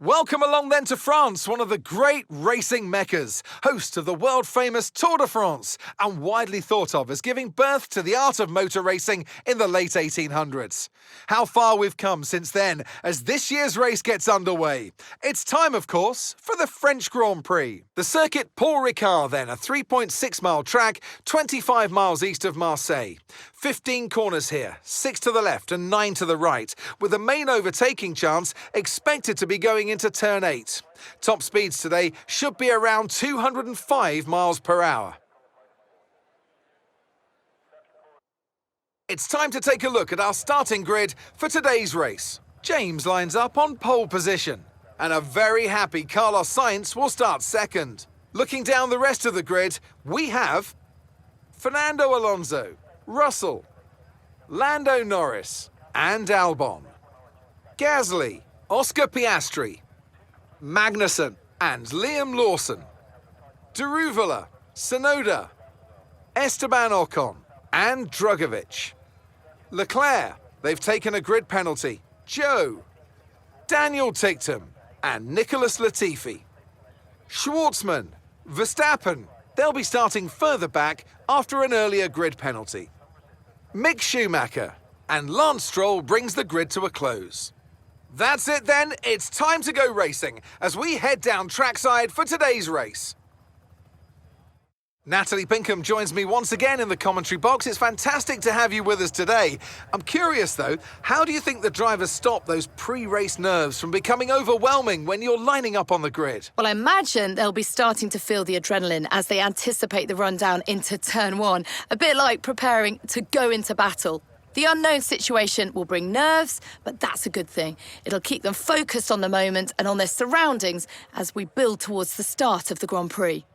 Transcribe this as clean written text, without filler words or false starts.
Welcome along then to France, one of the great racing meccas, host of the world-famous Tour de France, and widely thought of as giving birth to the art of motor racing in the late 1800s. How far we've come since then, as this year's race gets underway. It's time, of course, for the French Grand Prix. The circuit Paul Ricard then, a 3.6-mile track, 25 miles east of Marseille. 15 corners here, 6 to the left and 9 to the right, with the main overtaking chance expected to be going into turn 8. Top speeds today should be around 205 miles per hour. It's time to take a look at our starting grid for today's race. James lines up on pole position, and a very happy Carlos Sainz will start second. Looking down the rest of the grid, we have Fernando Alonso, Russell, Lando Norris and Albon, Gasly, Oscar Piastri, Magnussen and Liam Lawson, Daruvala, Tsunoda, Esteban Ocon and Drugovich, Leclerc, they've taken a grid penalty, Joe, Daniel Ticktum and Nicholas Latifi, Schwartzman, Verstappen, they'll be starting further back after an earlier grid penalty. Mick Schumacher and Lance Stroll brings the grid to a close. That's it then, it's time to go racing as we head down trackside for today's race. Natalie Pinkham joins me once again in the commentary box. It's fantastic to have you with us today. I'm curious though, how do you think the drivers stop those pre-race nerves from becoming overwhelming when you're lining up on the grid? Well, I imagine they'll be starting to feel the adrenaline as they anticipate the rundown into turn 1, a bit like preparing to go into battle. The unknown situation will bring nerves, but that's a good thing. It'll keep them focused on the moment and on their surroundings as we build towards the start of the Grand Prix.